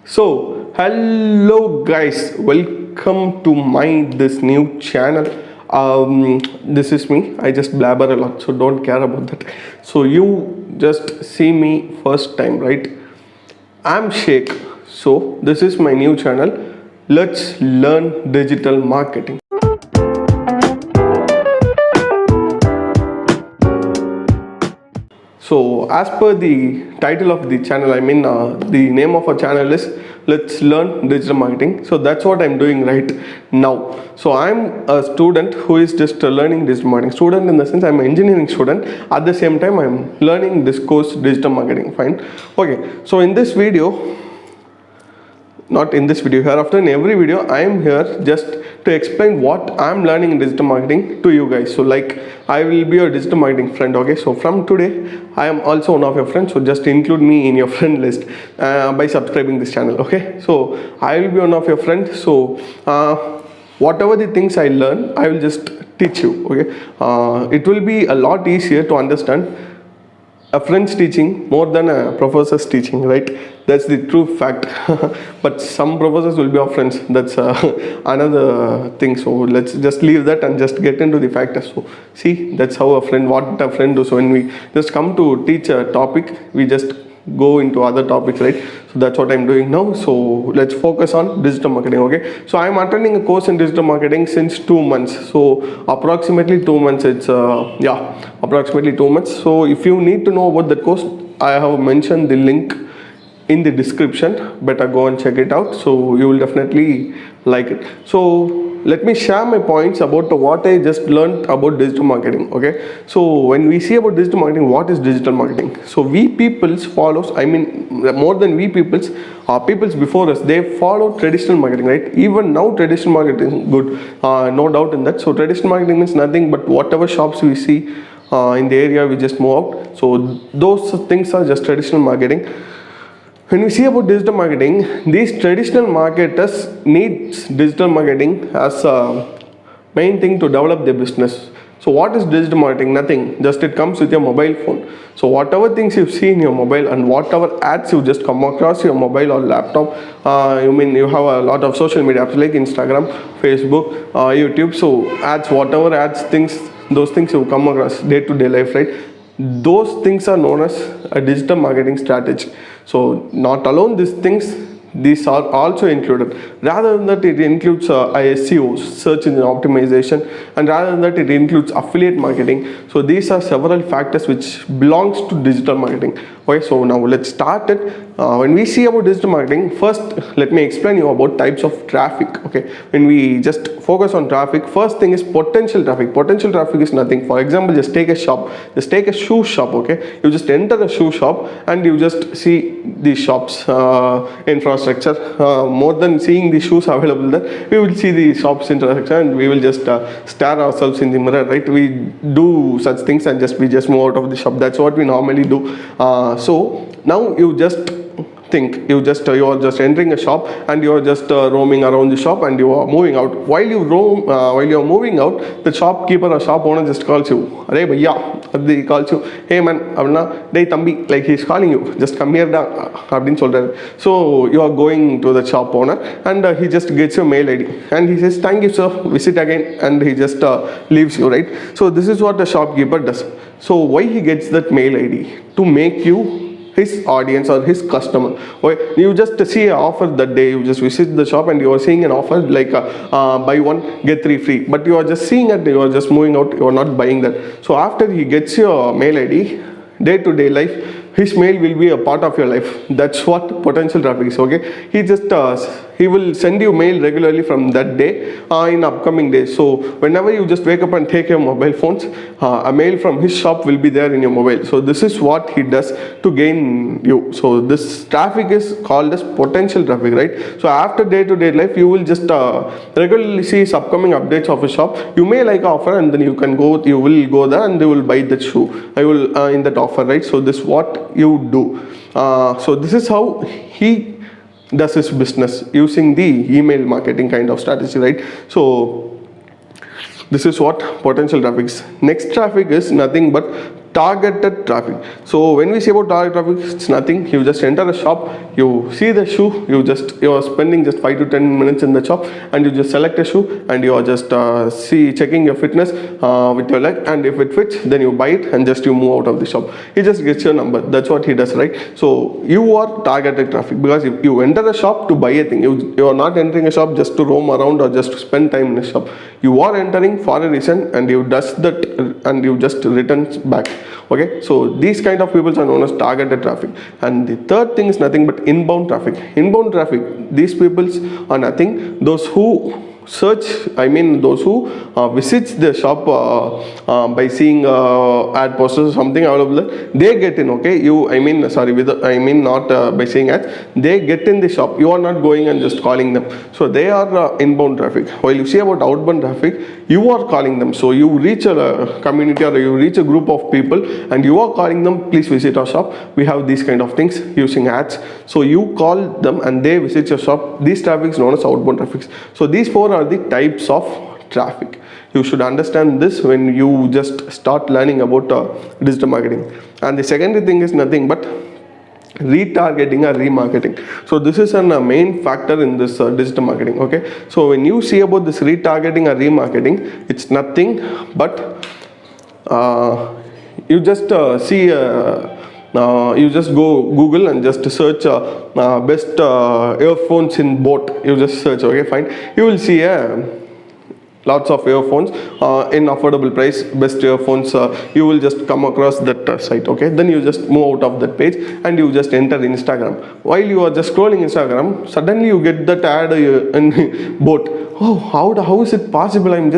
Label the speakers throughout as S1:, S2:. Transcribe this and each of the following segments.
S1: Hello guys, welcome to my this new channel. This is me. I just blabber a lot, so don't care about that. So you just see me first time, right? I'm Sheikh. So this is my new channel. Let's learn digital marketing. So, as per the title of the channel, the name of our channel is Let's Learn Digital Marketing. So, that's what I'm doing right now. So, I'm a student who is just learning digital marketing. Student in the sense I'm an engineering student. At the same time, I'm learning this course, digital marketing. Fine. Okay. So, in this video, not in this video, hereafter in every video I am here just to explain what I am learning in digital marketing to you guys. So like I will be your digital marketing friend. Okay, so from today I am also one of your friends, so just include me in your friend list by subscribing this channel. Okay, so I will be one of your friends. So whatever the things I learn, I will just teach you. Okay, it will be a lot easier to understand a friend's teaching more than a professor's teaching, right? That's the true fact. But some professors will be our friends. That's another thing. So let's just leave that and just get into the factors. So see, that's how what a friend does. So when we just come to teach a topic, we just go into other topics, right? So that's what I'm doing now. So let's focus on digital marketing. Okay, so I'm attending a course in digital marketing since 2 months. So approximately 2 months. It's approximately 2 months. So if you need to know about that course, I have mentioned the link in the description. Better go and check it out. So you will definitely like it. So let me share my points about what I just learned about digital marketing. Okay, so when we see about digital marketing, what is digital marketing? So we peoples follows, more than we peoples, peoples before us, they follow traditional marketing, right? Even now traditional marketing is good, no doubt in that. So traditional marketing means nothing but whatever shops we see in the area, we just move out. So those things are just traditional marketing. When we see about digital marketing, these traditional marketers needs digital marketing as a main thing to develop their business. So what is digital marketing? Nothing, just it comes with your mobile phone. So whatever things you see in your mobile and whatever ads you just come across your mobile or laptop, you have a lot of social media apps like Instagram, Facebook, YouTube. So ads, whatever ads, things, those things you come across day-to-day life, right? Those things are known as a digital marketing strategy. So not alone these things, these are also included. Rather than that, it includes SEO, search engine optimization, and rather than that, it includes affiliate marketing. So these are several factors which belongs to digital marketing. Okay, so now let's start it. When we see about digital marketing, first let me explain you about types of traffic. Okay, when we just focus on traffic, first thing is potential traffic. Potential traffic is nothing. For example, just take a shop, just take a shoe shop. Okay, you just enter a shoe shop and you just see the shops infrastructure. More than seeing the shoes available there, we will see the shops infrastructure and we will just stare ourselves in the mirror, right? We do such things and we just move out of the shop. That's what we normally do. So now you just think, you are just entering a shop and you are just roaming around the shop and you are moving out. While you are moving out, the shopkeeper or shop owner just calls you. Arey bhaiya, he calls you. Hey man, dey tambi, like he's calling you. Just come here da, abdin solraru. So you are going to the shop owner and he just gets your mail ID and he says, thank you sir, visit again, and he just leaves you, right? So this is what the shopkeeper does. So why he gets that mail ID? To make you his audience or his customer. Okay, you just see an offer that day, you just visit the shop and you are seeing an offer like buy one get 3 free, but you are just seeing it, you are just moving out, you are not buying that. So after he gets your mail ID, day-to-day life, his mail will be a part of your life. That's what potential traffic is. Okay, he will send you mail regularly from that day in upcoming days. So whenever you just wake up and take your mobile phones, a mail from his shop will be there in your mobile. So this is what he does to gain you. So this traffic is called as potential traffic, right? So after day-to-day life, you will just regularly see his upcoming updates of his shop. You may like offer and then you will go there and they will buy that shoe. I will in that offer, right? So this is what you do. So this is how he does his business using the email marketing kind of strategy, right? So this is what potential traffic is. Next traffic is nothing but targeted traffic. So when we say about target traffic, it's nothing. You just enter a shop, you see the shoe, you are spending just 5 to 10 minutes in the shop, and you just select a shoe, and you are just checking your fitness with your leg, and if it fits, then you buy it, and just you move out of the shop. He just gets your number. That's what he does, right? So you are targeted traffic, because if you enter a shop to buy a thing, you are not entering a shop just to roam around or just to spend time in a shop. You are entering for a reason, and you does that, and you just returns back. Okay, so these kind of people are known as targeted traffic. And the third thing is nothing but inbound traffic. Inbound traffic, these peoples are nothing, those who search, those who visits the shop by seeing ad posters or something available, they get in. Okay, not by seeing ads, they get in the shop. You are not going and just calling them. So they are inbound traffic. While you see about outbound traffic, you are calling them. So you reach a community, or you reach a group of people, and you are calling them, please visit our shop, we have these kind of things, using ads. So you call them and they visit your shop. These traffic is known as outbound traffic. So these four are the types of traffic. You should understand this when you just start learning about digital marketing. And the second thing is nothing but retargeting or remarketing. So this is a main factor in this digital marketing. Okay, so when you see about this retargeting or remarketing, it's nothing but you just see you just go Google and just search best earphones in boat. You just search, okay, fine, you will see lots of earphones in affordable price, best earphones. You will just come across that site. Okay, then you just move out of that page and you just enter Instagram. While you are just scrolling Instagram, suddenly you get that ad in boat. Oh, how is it possible? I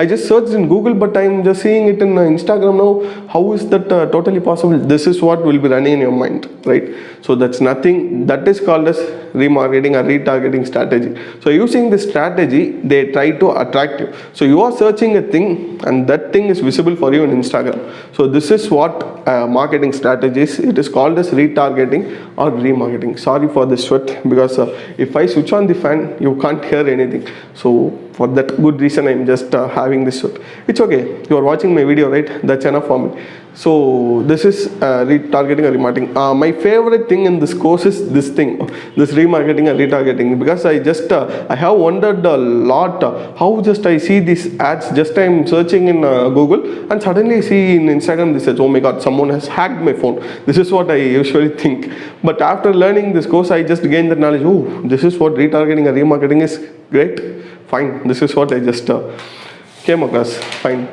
S1: just searched in Google, but I'm just seeing it in Instagram now. How is that totally possible? This is what will be running in your mind, right? So that's nothing. That is called as remarketing or retargeting strategy. So using this strategy, they try to attract you. So you are searching a thing, and that thing is visible for you in Instagram. So this is what marketing strategy is. It is called as retargeting or remarketing. Sorry for the sweat, because if I switch on the fan, you can't hear anything. So for that good reason, I'm just having this sweat. It's okay. You are watching my video, right? That's enough for me. So this is retargeting or remarketing. My favorite thing in this course is this thing, this remarketing and retargeting, because I have wondered a lot how just I see these ads. Just I'm searching in Google, and suddenly I see in Instagram this says, oh my god, someone has hacked my phone. This is what I usually think. But after learning this course, I just gained the knowledge. Oh, this is what retargeting and remarketing is. Great, fine. This is what I just came across. Fine.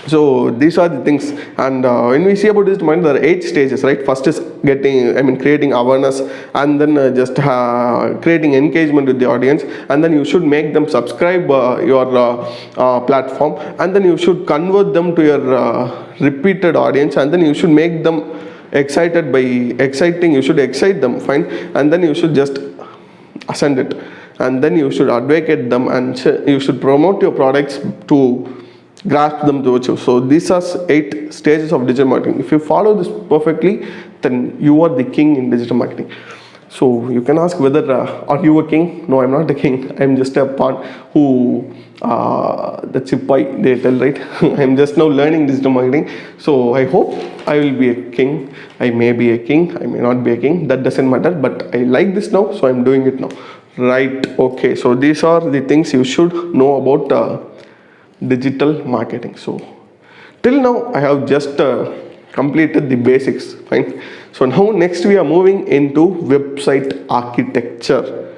S1: So these are the things. And when we see about this mind, there are 8 stages, right? First is creating awareness, and then just creating engagement with the audience, and then you should make them subscribe your platform, and then you should convert them to your repeated audience, and then you should make them excited by exciting. You should excite them, fine, and then you should just ascend it, and then you should advocate them, and you should promote your products to grasp them towards you. So these are 8 stages of digital marketing. If you follow this perfectly, then you are the king in digital marketing. So you can ask whether are you a king? No, I'm not a king. I'm just a pawn who that's a pie, they tell, right? I'm just now learning digital marketing. So I hope I will be a king. I may be a king, I may not be a king, that doesn't matter, but I like this now, so I'm doing it now, right? Okay, so these are the things you should know about digital marketing. So till now I have just completed the basics, fine. So now next we are moving into website architecture.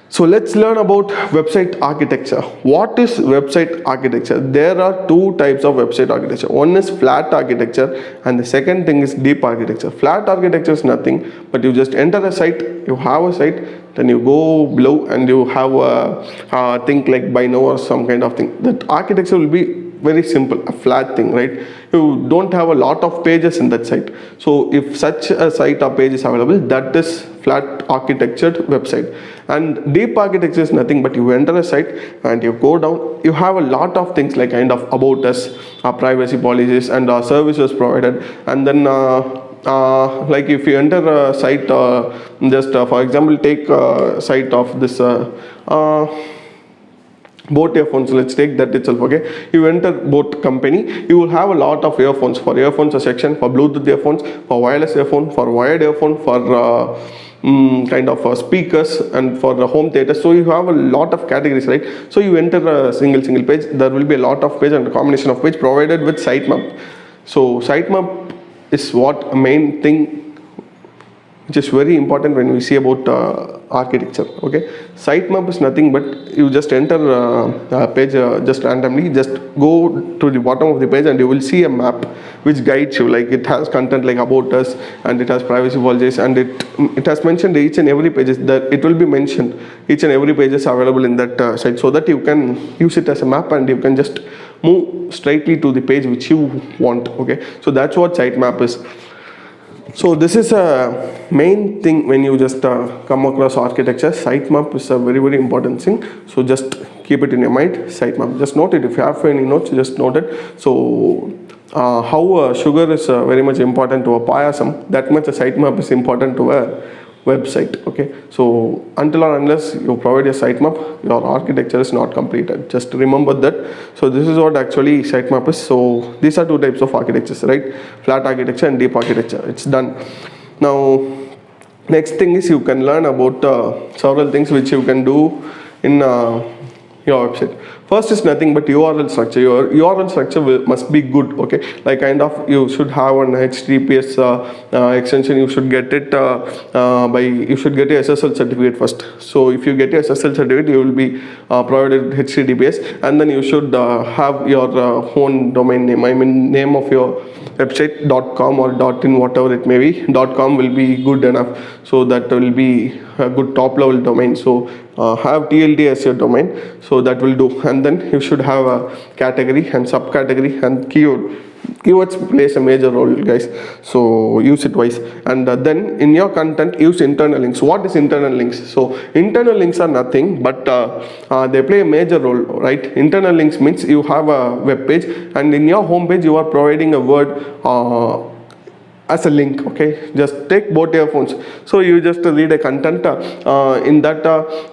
S1: So let's learn about website architecture. What is website architecture? There are 2 types of website architecture. One is flat architecture, and the second thing is deep architecture. Flat architecture is nothing but you just enter a site, you have a site, then you go below and you have a thing like buy now or some kind of thing. That architecture will be very simple, a flat thing, right? You don't have a lot of pages in that site. So if such a site or page is available, that is flat architectured website. And deep architecture is nothing but you enter a site and you go down, you have a lot of things like kind of about us, our privacy policies, and our services provided. And then like if you enter a site, just for example, take a site of this Boat earphones, let's take that itself. Okay, you enter Boat company, you will have a lot of earphones. For earphones a section, for Bluetooth earphones, for wireless earphone, for wired earphone, for kind of speakers, and for the home theater. So you have a lot of categories, right? So you enter a single page, there will be a lot of page and a combination of page provided with sitemap. So sitemap is what a main thing which is very important when we see about architecture. Okay, sitemap is nothing but you just enter a page just randomly, just go to the bottom of the page and you will see a map which guides you. Like it has content like about us, and it has privacy policies, and it has mentioned each and every pages, that it will be mentioned each and every page is available in that site, so that you can use it as a map and you can just move straightly to the page which you want. Okay, so that's what sitemap is. So this is a main thing when you just come across architecture. Sitemap is a very important thing. So just keep it in your mind. Sitemap, just note it. If you have any notes, just note it. So how sugar is very much important to a payasam, that much a sitemap is important to a website. Okay, so until or unless you provide a sitemap, your architecture is not completed. Just remember that. So this is what actually sitemap is. So these are two types of architectures, right? Flat architecture and deep architecture. It's done. Now next thing is you can learn about several things which you can do in your website. First is nothing but URL structure. Your URL structure must be good. Okay, like kind of you should have an HTTPS extension. You should get it you should get a SSL certificate first. So if you get a SSL certificate, you will be provided HTTPS, and then you should have your own domain name. I mean name of your website .com or .in, whatever it may be. .com will be good enough. So that will be a good top level domain. So have TLD as your domain, so that will do. And then you should have a category and subcategory and keyword. Keywords plays a major role, guys, so use it wise. And then in your content, use internal links. What is internal links? So internal links are nothing but they play a major role, right? Internal links means you have a web page, and in your home page you are providing a word as a link. Okay, just take Boat earphones. So you just read a content in that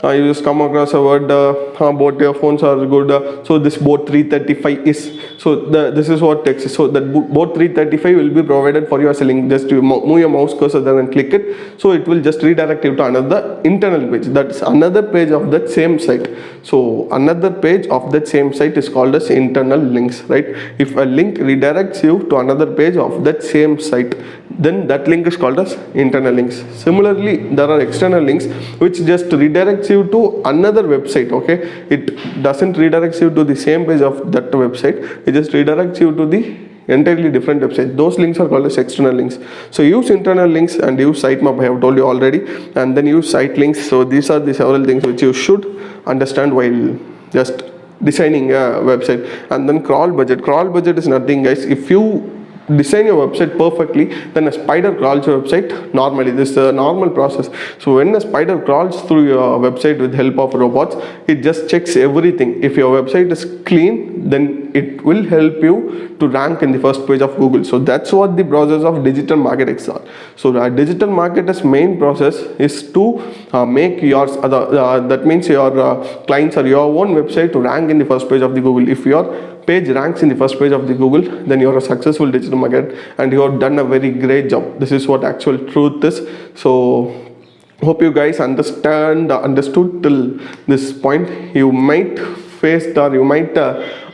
S1: you just come across a word Boat earphones are good. So this Boat 335 is, so this is what text is. So that Boat 335 will be provided for you as a link. Just you move your mouse cursor there and click it, so it will just redirect you to another internal page. That's another page of that same site. So another page of that same site is called as internal links, right? If a link redirects you to another page of that same site, then that link is called as internal links. Similarly, there are external links which just redirects you to another website. Okay, it doesn't redirects you to the same page of that website, it just redirects you to the entirely different website. Those links are called as external links. So use internal links and use sitemap, I have told you already, and then use site links. So these are the several things which you should understand while just designing a website. And then crawl budget is nothing, guys. If you design your website perfectly, then a spider crawls your website normally. This is a normal process. So when a spider crawls through your website with help of robots, it just checks everything. If your website is clean, then it will help you to rank in the first page of Google. So that's what the process of digital marketers are. So the digital marketer's main process is to make yours that means your clients or your own website to rank in the first page of the Google. If your page ranks in the first page of the Google, then you are a successful digital marketer and you have done a very great job. This is what actual truth is. So hope you guys understood till this point. You might faced or you might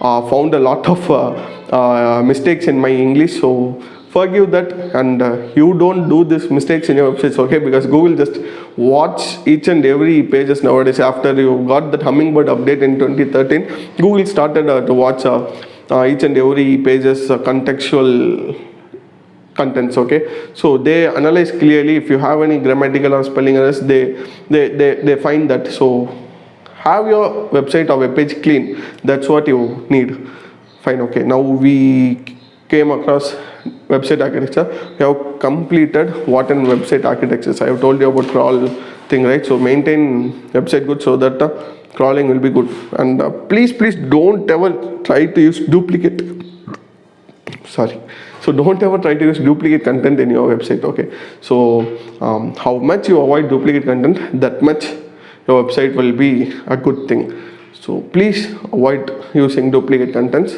S1: found a lot of mistakes in my English, so forgive that, and you don't do these mistakes in your websites. Okay, because Google just watch each and every pages nowadays. After you got that Hummingbird update in 2013, Google started to watch each and every pages contextual contents. Okay, so they analyze clearly. If you have any grammatical or spelling errors, they find that. So have your website or web page clean. That's what you need. Fine. Okay, now we came across website architecture. We have completed what in website architecture. I have told you about crawl thing, right? So maintain website good so that crawling will be good. And please don't ever try to use duplicate. So don't ever try to use duplicate content in your website. Okay, so how much you avoid duplicate content, that much your website will be a good thing. So please avoid using duplicate contents.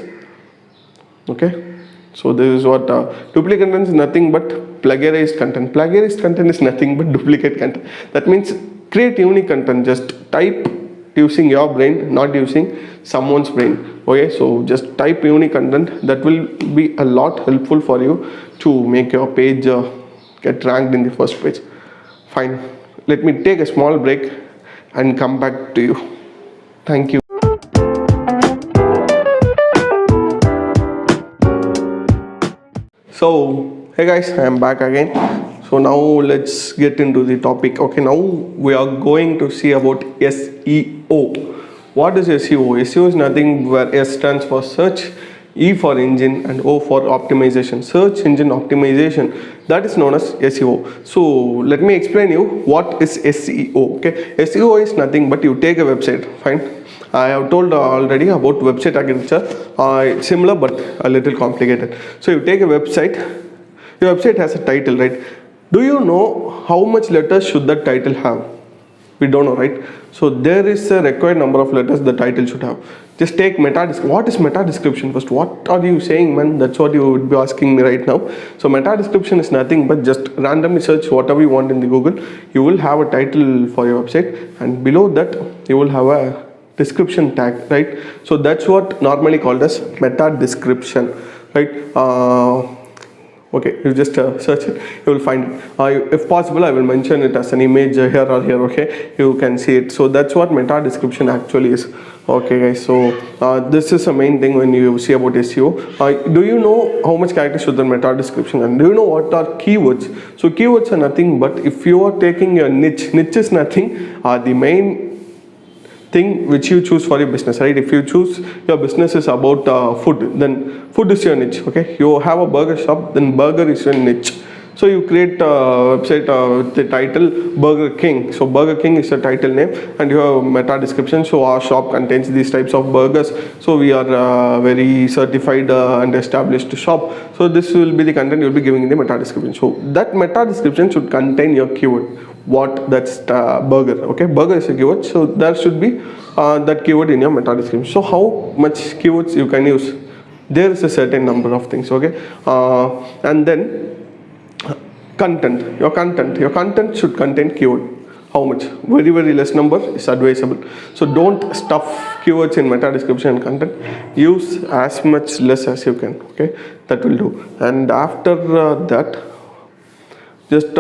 S1: Okay, so this is what duplicate content is nothing but plagiarized content. Plagiarized content is nothing but duplicate content. That means create unique content. Just type using your brain, not using someone's brain. Okay, so just type unique content. That will be a lot helpful for you to make your page get ranked in the first page. Fine, let me take a small break and come back to you. Thank you. So hey guys, I am back again. So now let's get into the topic. Okay, now we are going to see about SEO. What is SEO? SEO is nothing where S stands for search, E for engine, and O for optimization. Search engine optimization, that is known as SEO. So let me explain you what is SEO. Okay, SEO is nothing but you take a website. Fine, I have told already about website architecture. Similar but a little complicated. So you take a website. Your website has a title, right? Do you know how much letters should that title have? We don't know, right? So there is a required number of letters the title should have. Just take meta description. What is meta description first? What are you saying, man? That's what you would be asking me right now. So meta description is nothing but just randomly search whatever you want in the Google. You will have a title for your website, and below that you will have a description tag, right? So that's what normally called as meta description, right? Okay, you just search it, you will find it. If possible, I will mention it as an image here or here. Okay, you can see it. So that's what meta description actually is. Okay guys, so this is the main thing when you see about SEO. Do you know how much characters should the meta description, and do you know what are keywords? So keywords are nothing but if you are taking your niche is nothing, the main thing which you choose for your business, right? If you choose your business is about food, then food is your niche. Okay, you have a burger shop, then burger is your niche. So you create a website with the title Burger King. So Burger King is the title name, and you have meta description. So our shop contains these types of burgers. So we are very certified and established shop. So this will be the content you'll be giving in the meta description. So that meta description should contain your keyword. What that's burger. Okay, burger is a keyword. So there should be that keyword in your meta description. So how much keywords you can use? There is a certain number of things. Okay, and then content. Your content should contain keyword. How much? Very less number is advisable. So don't stuff keywords in meta description and content. Use as much less as you can. Okay, that will do. And after that, just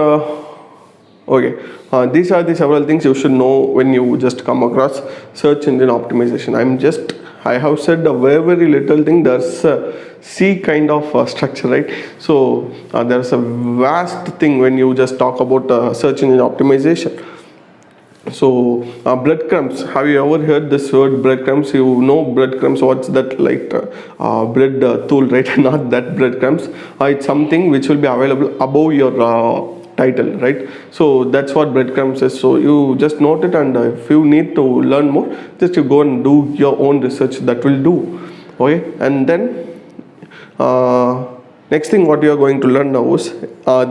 S1: okay, these are the several things you should know when you just come across search engine optimization. I have said a very little thing. There's a C kind of structure, right? So there's a vast thing when you just talk about search engine optimization. So breadcrumbs. Have you ever heard this word breadcrumbs? You know breadcrumbs. What's that like? Bread tool, right? Not that breadcrumbs. It's something which will be available above your title, right? So that's what breadcrumbs is. So you just note it, and if you need to learn more, just you go and do your own research. That will do. Okay, and then next thing what you are going to learn now is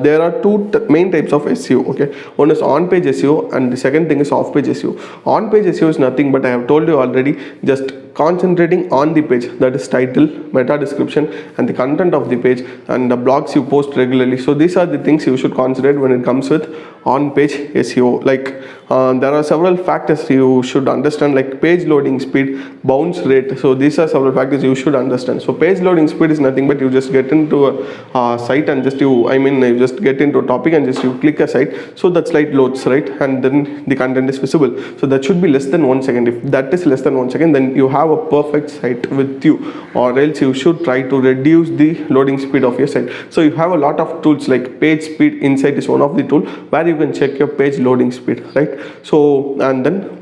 S1: there are two main types of SEO. Okay, one is on-page SEO, and the second thing is off-page SEO. On-page SEO is nothing but I have told you already, just concentrating on the page, that is title, meta description, and the content of the page, and the blogs you post regularly. So these are the things you should consider when it comes with on-page SEO. Like there are several factors you should understand, like page loading speed, bounce rate. So these are several factors you should understand. So page loading speed is nothing but you just get into a site and just you just get into a topic and just you click a site, so that site loads, right? And then the content is visible. So that should be less than 1 second. If that is less than 1 second, then you have a perfect site with you, or else you should try to reduce the loading speed of your site. So you have a lot of tools like Page Speed Insight is one of the tool where you can check your page loading speed, right? So and then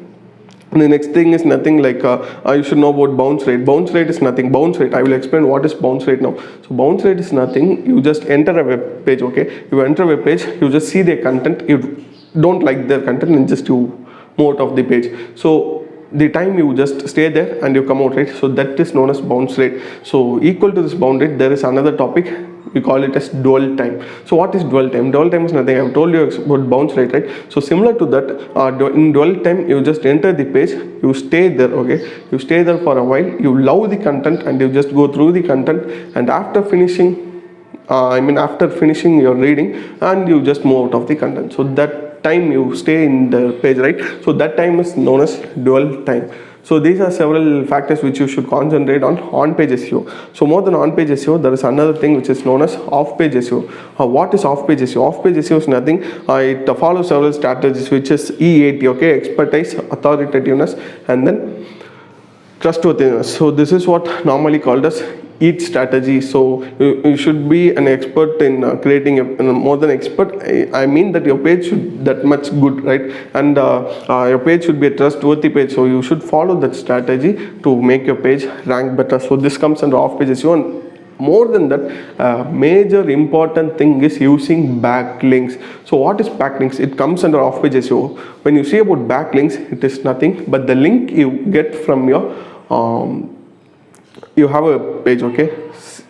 S1: the next thing is nothing like you should know about bounce rate. Bounce rate is nothing. Bounce rate, I will explain what is bounce rate now. So bounce rate is nothing. You just enter a web page. Okay, you enter a web page, you just see their content, you don't like their content, and just you move out of the page. So the time you just stay there and you come out, right? So that is known as bounce rate. So equal to this bounce rate, there is another topic, we call it as dwell time. So what is dwell time? Dwell time is nothing, I've told you about bounce rate, right? So similar to that, in dwell time, you just enter the page, you stay there, okay? You stay there for a while, you love the content, and you just go through the content, and after finishing after finishing your reading, and you just move out of the content. So that time you stay in the page, right? So that time is known as dwell time. So these are several factors which you should concentrate on page SEO. So more than on page SEO, there is another thing which is known as off page SEO. What is off page SEO? Off page SEO is nothing. It follows several strategies, which is E80, okay? Expertise, authoritativeness, and then trustworthiness. So this is what normally called as each strategy. So you should be an expert in creating more than expert, I mean that your page should that much good, right? And your page should be a trustworthy page, so you should follow that strategy to make your page rank better. So this comes under off page SEO. And more than that, major important thing is using backlinks. So what is backlinks? It comes under off page SEO. When you say about backlinks, it is nothing but the link you get from your you have a page, okay?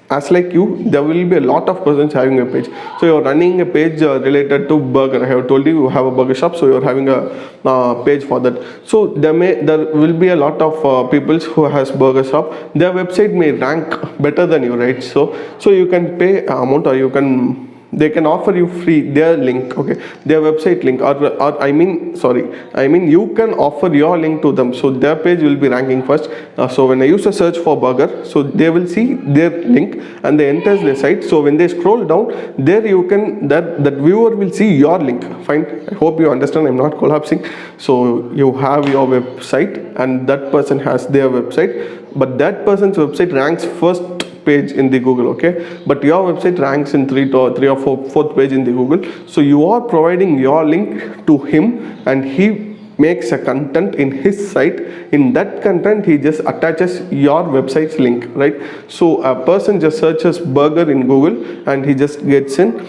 S1: As like you, there will be a lot of persons having a page. So you're running a page related to burger. I have told you have a burger shop, so you're having a page for that. So there will be a lot of people who has burger shop. Their website may rank better than you, right? So you can pay amount, or they can offer you free their link, okay, their website link, or I mean you can offer your link to them, so their page will be ranking first. So when a user search for burger, so they will see their link and they enter their site. So when they scroll down, there you can that viewer will see your link. Fine, I hope you understand, I'm not collapsing. So you have your website and that person has their website, but that person's website ranks first page in the Google, okay, but your website ranks in 3 or 4th page in the Google. So you are providing your link to him, and he makes a content in his site. In that content, he just attaches your website's link, right? So a person just searches burger in Google and he just gets in,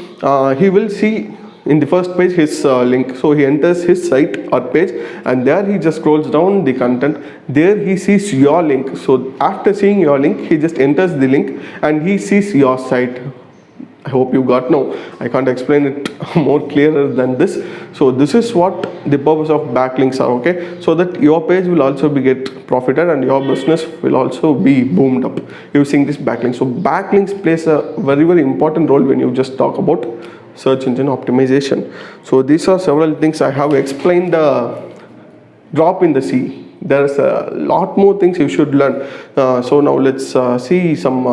S1: he will see in the first page his link. So he enters his site or page, and there he just scrolls down the content. There he sees your link. So after seeing your link, he just enters the link and he sees your site. I hope you got now. I can't explain it more clearer than this. So this is what the purpose of backlinks are, okay? So that your page will also be get profited and your business will also be boomed up using this backlink. So backlinks plays a very, very important role when you just talk about search engine optimization. So these are several things I have explained. Drop in the sea. There's a lot more things you should learn. So now let's see some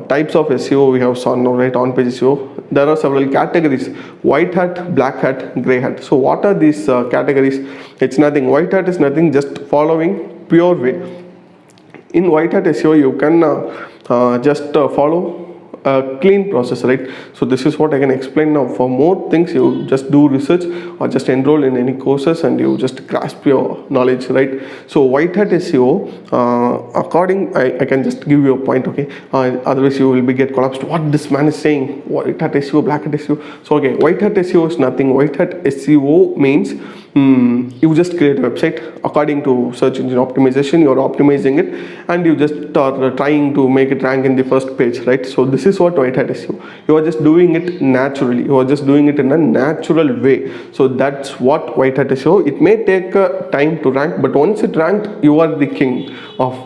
S1: types of SEO we have saw now, right? On page SEO, there are several categories: white hat, black hat, gray hat. So what are these categories? It's nothing. White hat is nothing, just following pure way. In white hat SEO, you can just follow a clean process, right? So this is what I can explain now. For more things, you just do research or just enroll in any courses and you just grasp your knowledge, right? So white hat SEO, I can just give you a point, okay? Otherwise you will be get collapsed. What this man is saying, white hat SEO, black hat SEO. So okay, white hat SEO is nothing. White hat SEO means you just create a website according to search engine optimization. You're optimizing it and you just are trying to make it rank in the first page, right? So this is what white hat SEO. You are just doing it naturally. You are just doing it in a natural way. So that's what white hat SEO. It may take time to rank, but once it ranked, you are the king of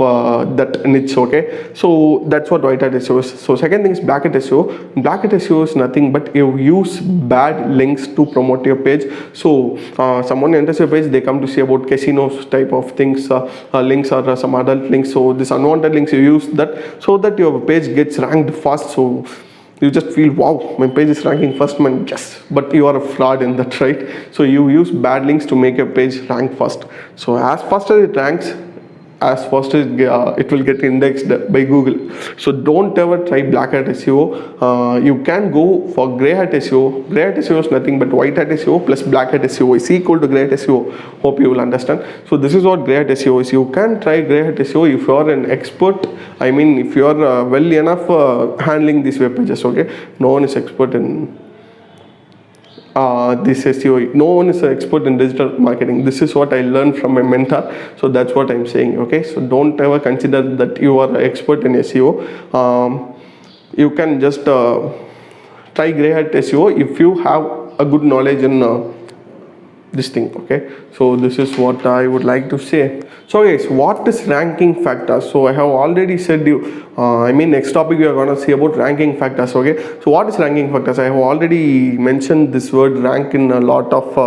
S1: that niche, okay? So that's what white hat SEO is. So second thing is black hat SEO. Black hat SEO is nothing but you use bad links to promote your page. So someone enters your page, they come to see about casinos type of things, links or some adult links. So this unwanted links, you use that so that your page gets ranked fast. So you just feel, wow, my page is ranking first, man, yes, but you are a fraud in that, right? So you use bad links to make your page rank first. So as fast as it ranks, as fast as it will get indexed by Google. So don't ever try black hat SEO. You can go for gray hat SEO. Gray hat SEO is nothing but white hat SEO plus black hat SEO is equal to gray hat SEO. Hope you will understand. So this is what gray hat SEO is. You can try gray hat SEO if you are an expert. I mean, if you are well enough handling these web pages, okay? No one is expert in this SEO. No one is an expert in digital marketing. This is what I learned from my mentor. So that's what I'm saying, okay? So don't ever consider that you are an expert in SEO. you can just try Grey Hat SEO if you have a good knowledge in this thing. Okay, so this is what I would like to say. So guys, what is ranking factors? So I have already said you next topic we are going to see about ranking factors. Okay, so what is ranking factors? I have already mentioned this word rank in a lot of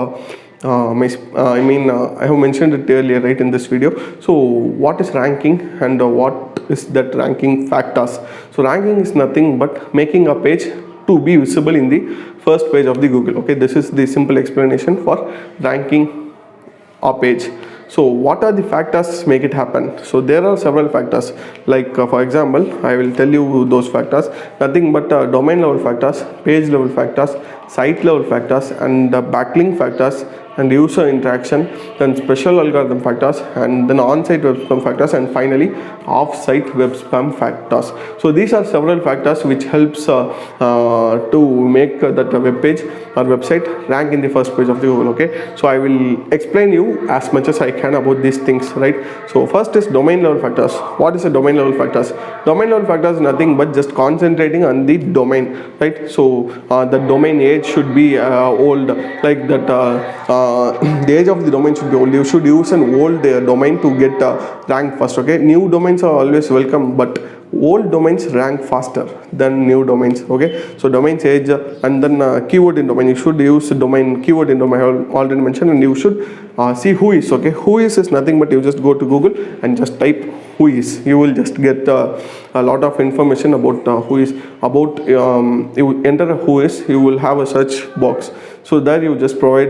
S1: I have mentioned it earlier, right, in this video. So what is ranking and what is that ranking factors? So ranking is nothing but making a page to be visible in the first page of the Google. Okay, this is the simple explanation for ranking a page. So what are the factors make it happen? So there are several factors, like for example, I will tell you those factors. Nothing but domain level factors, page level factors, site level factors, and backlink factors, and user interaction, then special algorithm factors, and then on-site web spam factors, and finally off-site web spam factors. So these are several factors which helps to make that web page or website rank in the first page of the Google. Okay, so I will explain you as much as I can about these things, right? So first is domain level factors. What is a domain level factors? Domain level factors is nothing but just concentrating on the domain, right? So the domain age should be old, like that the age of the domain should be old. You should use an old domain to get ranked first. Okay, new domains are always welcome, but old domains rank faster than new domains. Okay, so domain age and then keyword in domain. You should use domain keyword in domain, I already mentioned, and you should see who is. Okay, who is nothing but you just go to Google and just type who is. You will just get a lot of information about who is. About you enter a who is, you will have a search box. So there you just provide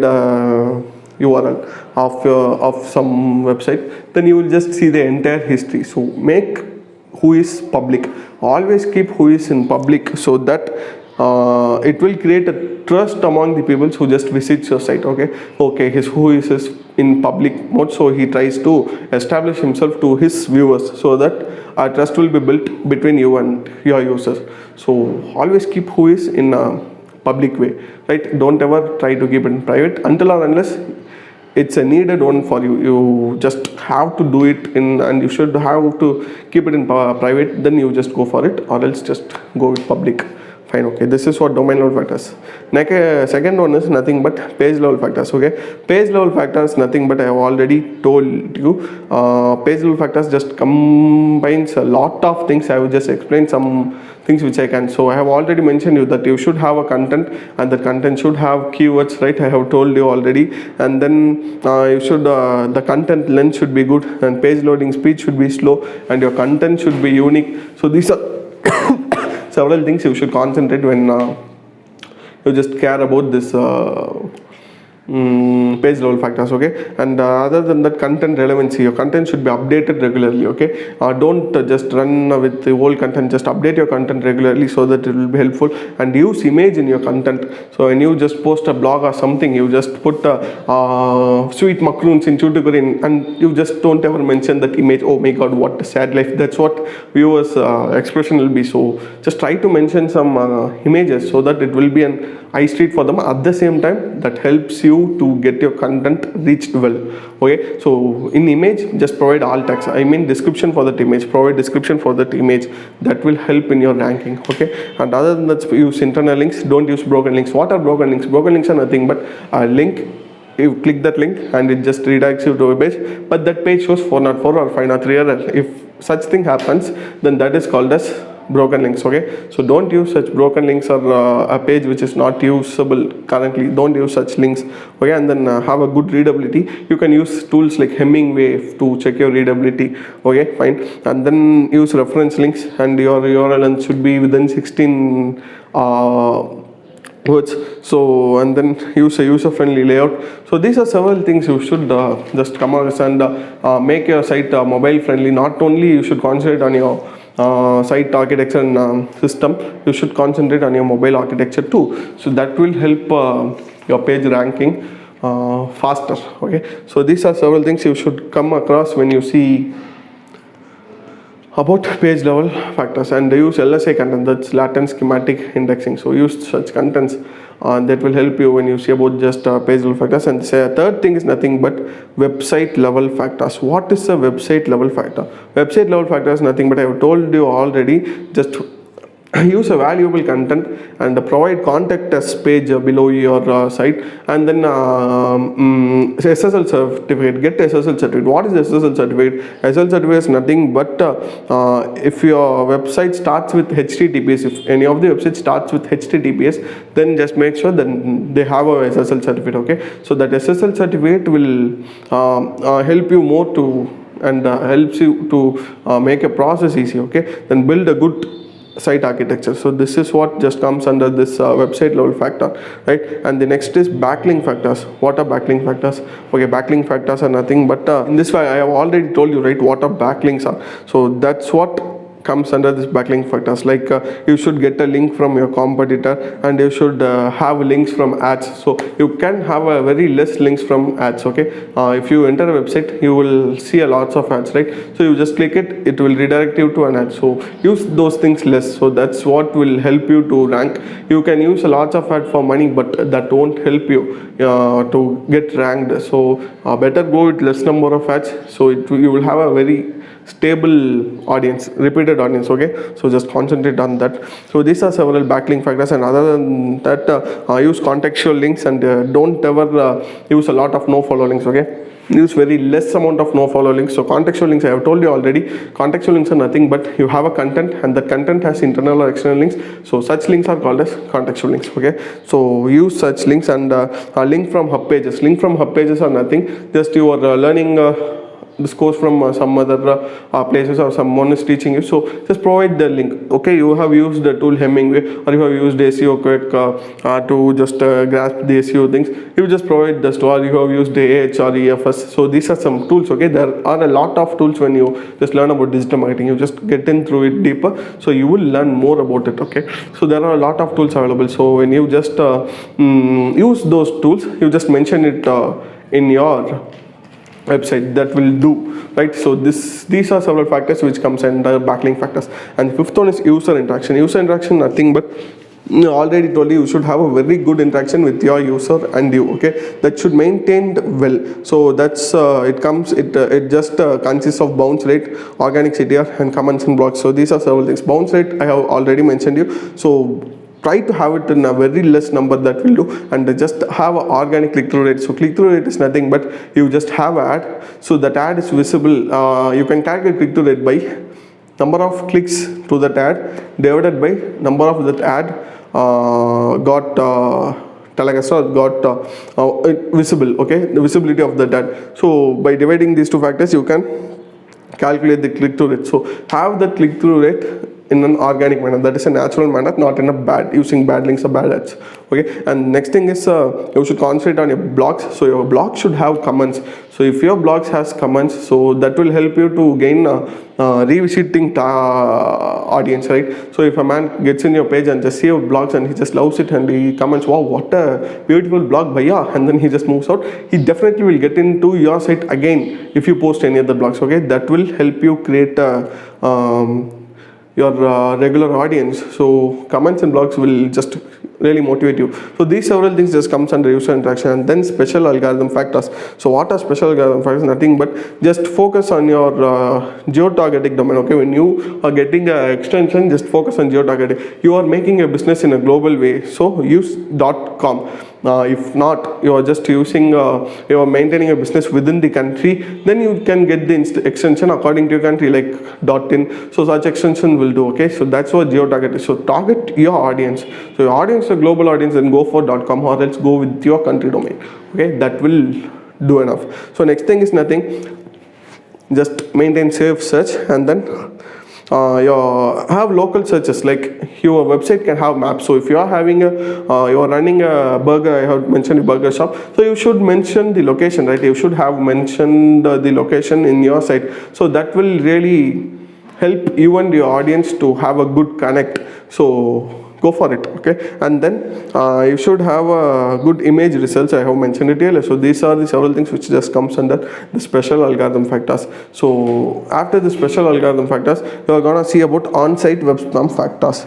S1: URL of some website. Then you will just see the entire history. So make who is public. Always keep who is in public, so that it will create a trust among the people who just visit your site. Okay, his who is in public mode, so he tries to establish himself to his viewers, so that a trust will be built between you and your users. So always keep who is in a public way, right? Don't ever try to keep it in private until or unless it's a needed one for you. You just have to do it in, and you should have to keep it in private. Then you just go for it, or else just go with public. Fine. Okay, this is what domain level factors. Next, second one is nothing but page level factors. Okay, page level factors nothing but I have already told you. Page level factors just combines a lot of things. I will just explain some things which I can. So I have already mentioned you that you should have a content, and the content should have keywords, right? I have told you already. And then you should the content length should be good, and page loading speed should be slow, and your content should be unique. So these are several things you should concentrate when you just care about this page level factors. Okay, and other than that, content relevancy. Your content should be updated regularly. Okay, don't just run with the old content. Just update your content regularly, so that it will be helpful. And use image in your content. So when you just post a blog or something, you just put sweet macaroons in Tuticorin, and you just don't ever mention that image. Oh my god, what a sad life. That's what viewers expression will be. So just try to mention some images, so that it will be an eye street for them. At the same time, that helps you to get your content reached well. Okay, so in image, just provide alt text. Description for that image. Provide description for that image. That will help in your ranking. Okay, and other than that, use internal links. Don't use broken links. What are broken links? Broken links are nothing but a link. You click that link and it just redirects you to a page, but that page shows 404 or 503 error. If such thing happens, then that is called as broken links. Okay, so don't use such broken links, or a page which is not usable currently. Don't use such links. Okay, and then have a good readability. You can use tools like Hemingway to check your readability. Okay, fine. And then use reference links, and your URL should be within 16 words. So, and then use a user-friendly layout. So these are several things you should just come across, and make your site mobile friendly. Not only you should concentrate on your site architecture and system, you should concentrate on your mobile architecture too. So that will help your page ranking faster. Okay, so these are several things you should come across when you see about page level factors. And use LSI content, that's latent schematic indexing. So use such contents that will help you when you see about just page level factors. And say a third thing is nothing but website level factors. What is a website level factor? Website level factor is nothing but I have told you already. Just use a valuable content and provide contact us page below your site, and then SSL certificate. Get SSL certificate. What is SSL certificate? SSL certificate is nothing but if your website starts with HTTPS, if any of the website starts with HTTPS, then just make sure that they have a SSL certificate. Okay, so that SSL certificate will help you more to and helps you to make a process easy. Okay, then build a good site architecture. So this is what just comes under this website level factor, right? And the next is backlink factors. What are backlink factors? Okay, backlink factors are nothing but in this way I have already told you, right, what are backlinks are. So that's what comes under this backlink factors. Like you should get a link from your competitor, and you should have links from ads. So you can have a very less links from ads. Okay, if you enter a website, you will see a lots of ads, right? So you just click it, it will redirect you to an ad. So use those things less. So that's what will help you to rank. You can use a lot of ad for money, but that won't help you to get ranked. So better go with less number of ads. So you will have a very stable audience, repeated audience. Okay, so just concentrate on that. So these are several backlink factors, and other than that use contextual links, and don't ever use a lot of no follow links. Okay, use very less amount of no follow links. So contextual links, I have told you already, contextual links are nothing but you have a content, and the content has internal or external links. So such links are called as contextual links. Okay, so use such links, and a link from hub pages. Link from hub pages are nothing, just you are learning this course from some other places, or someone is teaching you. So just provide the link. Okay, you have used the tool Hemingway, or you have used SEO Quick to just grasp the SEO things. You just provide the store. You have used AH or EFS. So these are some tools. Okay, there are a lot of tools when you just learn about digital marketing. You just get in through it deeper, so you will learn more about it. Okay, so there are a lot of tools available. So when you just use those tools, you just mention it in your website, that will do, right? So these are several factors which comes under backlink factors. And the fifth one is user interaction. User interaction, nothing but already told you should have a very good interaction with your user and you. Okay, that should maintained well. So that's it just consists of bounce rate, organic CTR, and comments and blogs. So these are several things. Bounce rate I have already mentioned you. So try to have it in a very less number, that will do, and just have an organic click-through rate. So click-through rate is nothing but you just have an ad, so that ad is visible. You can calculate click-through rate by number of clicks to that ad divided by number of that ad got telecast or got visible. Okay, the visibility of that ad. So by dividing these two factors, you can calculate the click-through rate. So have the click-through rate in an organic manner, that is a natural manner, not in a bad, using bad links or bad ads. Okay, and next thing is you should concentrate on your blogs. So your blog should have comments. So if your blogs has comments, so that will help you to gain revisiting audience, right? So if a man gets in your page and just see your blogs and he just loves it and he comments, wow, what a beautiful blog bhaiya, and then he just moves out, he definitely will get into your site again if you post any other blogs. Okay, that will help you create your regular audience. So comments and blogs will just really motivate you. So these several things just comes under user interaction. And then special algorithm factors. So what are special algorithm factors? Nothing but just focus on your geo-targeting domain. Okay, when you are getting an extension, just focus on geo-targeting. You are making a business in a global way, so use .com. If not, you are just using you are maintaining a business within the country, then you can get the extension according to your country, like .in. So such extension will do. Okay, so that's what geo-target is. So target your audience. So your audience, a global audience, then go for .com, or else go with your country domain. Okay, that will do enough. So next thing is nothing, just maintain safe search, and then have local searches. Like your website can have maps. So if you are having a you are running a burger, I have mentioned a burger shop, so you should mention the location, right? You should have mentioned the location in your site. So that will really help you and your audience to have a good connect. So go for it. Okay, and then you should have a good image results. I have mentioned it earlier. So these are the several things which just comes under the special algorithm factors. So after the special algorithm factors, you are gonna see about on-site web spam factors.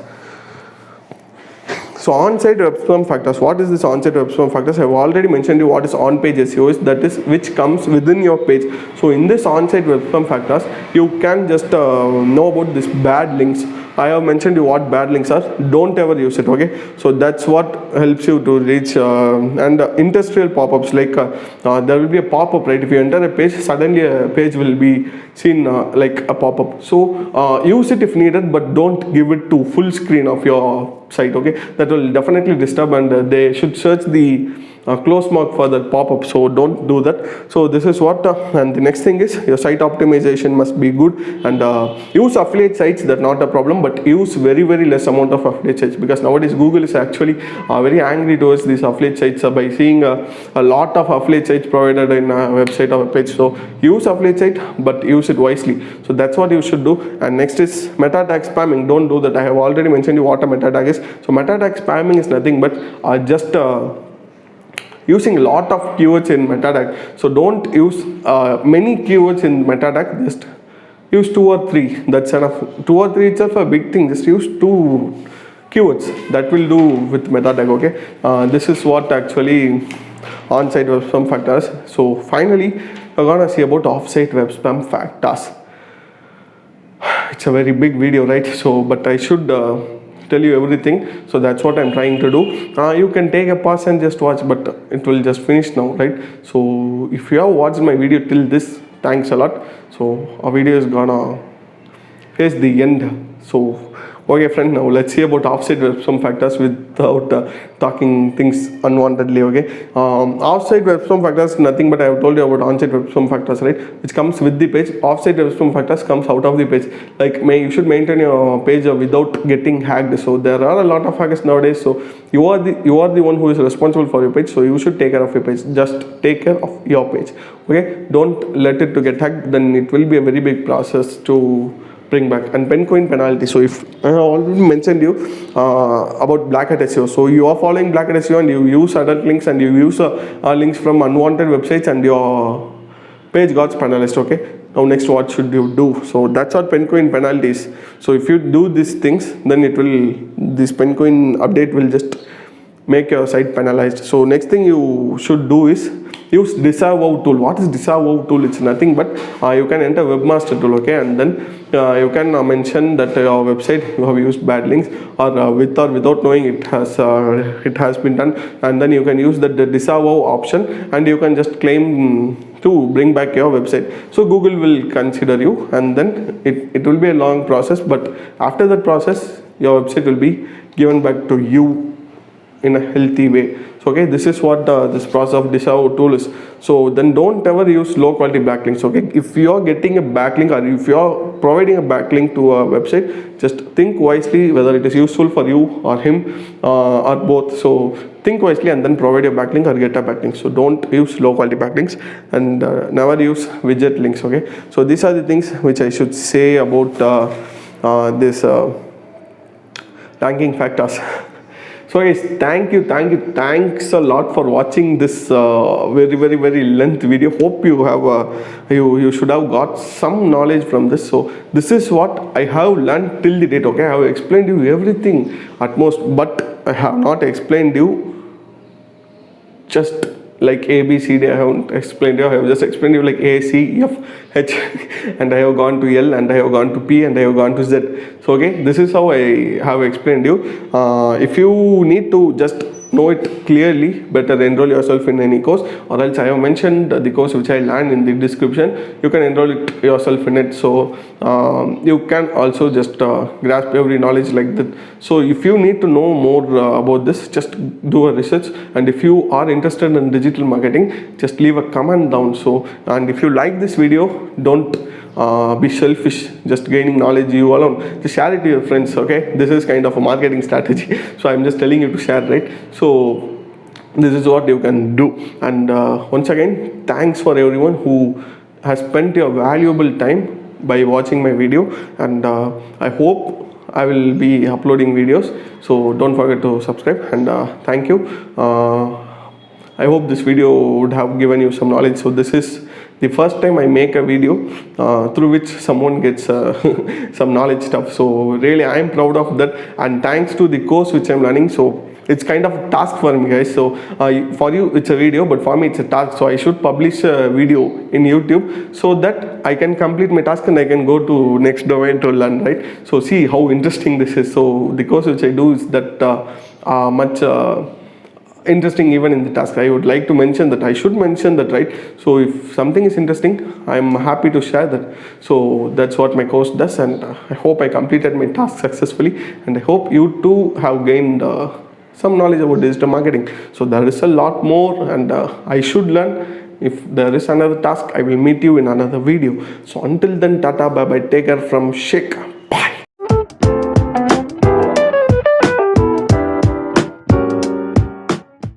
S1: So on-site web spam factors. What is this on-site web spam factors? I have already mentioned you what is on-page SEO is. That is which comes within your page. So in this on-site web spam factors, you can just know about this bad links, I have mentioned you what bad links are. Don't ever use it, okay? So that's what helps you to reach and industrial pop-ups, like there will be a pop-up, right? If you enter a page, suddenly a page will be seen like a pop-up. So use it if needed, but don't give it to full screen of your site, okay? That will definitely disturb, and they should search the close mark for that pop-up, so don't do that. So this is what and the next thing is your site optimization must be good, and use affiliate sites, that's not a problem, but use very less amount of affiliate sites, because nowadays Google is actually very angry towards these affiliate sites by seeing a lot of affiliate sites provided in a website or a page. So use affiliate site, but use it wisely. So that's what you should do. And next is meta tag spamming. Don't do that. I have already mentioned you what a meta tag is. So meta tag spamming is nothing but just using a lot of keywords in meta tag. So don't use many keywords in meta tag, just use 2 or 3, that's enough. 2 or 3 itself a big thing, just use 2 keywords, that will do with meta tag, okay? This is what actually on-site web spam factors. So finally we're gonna see about off-site web spam factors. It's a very big video, right? So but I should tell you everything, so that's what I'm trying to do. You can take a pause and just watch, but it will just finish now, right? So if you have watched my video till this, thanks a lot. So our video is gonna face the end. So okay friend, now let's see about offsite web spam factors without talking things unwantedly, okay? Offsite web spam factors is nothing but I have told you about onsite web spam factors, right? Which comes with the page. Offsite web spam factors comes out of the page. Like you should maintain your page without getting hacked. So there are a lot of hackers nowadays. So you are the one who is responsible for your page. So you should take care of your page. Just take care of your page, okay? Don't let it to get hacked. Then it will be a very big process to bring back. And Pencoin penalty. So if I have already mentioned you about Black Hat SEO, so you are following Black Hat SEO and you use adult links and you use links from unwanted websites and your page got penalized, okay? Now next, what should you do? So that's what Pencoin penalties. So if you do these things, then this Pencoin update will just make your site penalized. So next thing you should do is use disavow tool. What is disavow tool? It's nothing but you can enter webmaster tool, okay, and then you can mention that your website you have used bad links, or with or without knowing it has been done, and then you can use the disavow option and you can just claim to bring back your website. So Google will consider you, and then it will be a long process, but after that process your website will be given back to you in a healthy way. So okay, this is what this process of disavow tool is. So then don't ever use low quality backlinks, okay? If you are getting a backlink or if you are providing a backlink to a website, just think wisely whether it is useful for you or him or both. So think wisely and then provide a backlink or get a backlink. So don't use low quality backlinks, and never use widget links, okay? So these are the things which I should say about this ranking factors. So guys, thanks a lot for watching this very length video. Hope you have you should have got some knowledge from this. So this is what I have learned till the date, okay? I have explained you everything at most, but I have not explained you just like A, B, C, D. I haven't explained you. I have just explained you like A, C, F, H, and I have gone to L, and I have gone to P, and I have gone to Z. So okay, this is how I have explained you. If you need to just know it clearly, better enroll yourself in any course, or else I have mentioned the course which I learned in the description. You can enroll it yourself in it. So you can also just grasp every knowledge like that. So if you need to know more about this, just do a research, and if you are interested in digital marketing, just leave a comment down. So, and if you like this video, don't be selfish just gaining knowledge you alone. Just share it to your friends, okay? This is kind of a marketing strategy. So I'm just telling you to share, right? So this is what you can do. And once again, thanks for everyone who has spent your valuable time by watching my video, and I hope I will be uploading videos. So don't forget to subscribe, and thank you. I hope this video would have given you some knowledge. So this is the first time I make a video through which someone gets some knowledge stuff. So really I am proud of that, and thanks to the course which I'm learning. So it's kind of a task for me, guys. So for you it's a video, but for me it's a task. So I should publish a video in YouTube so that I can complete my task and I can go to next domain to learn, right? So see how interesting this is. So the course which I do is that much interesting. Even in the task, I would like to mention that, I should mention that, right? So if something is interesting, I'm happy to share that. So that's what my course does, and I hope I completed my task successfully, and I hope you too have gained some knowledge about digital marketing. So there is a lot more, and I should learn. If there is another task, I will meet you in another video. So until then, tata, bye bye, take care from Sheikh.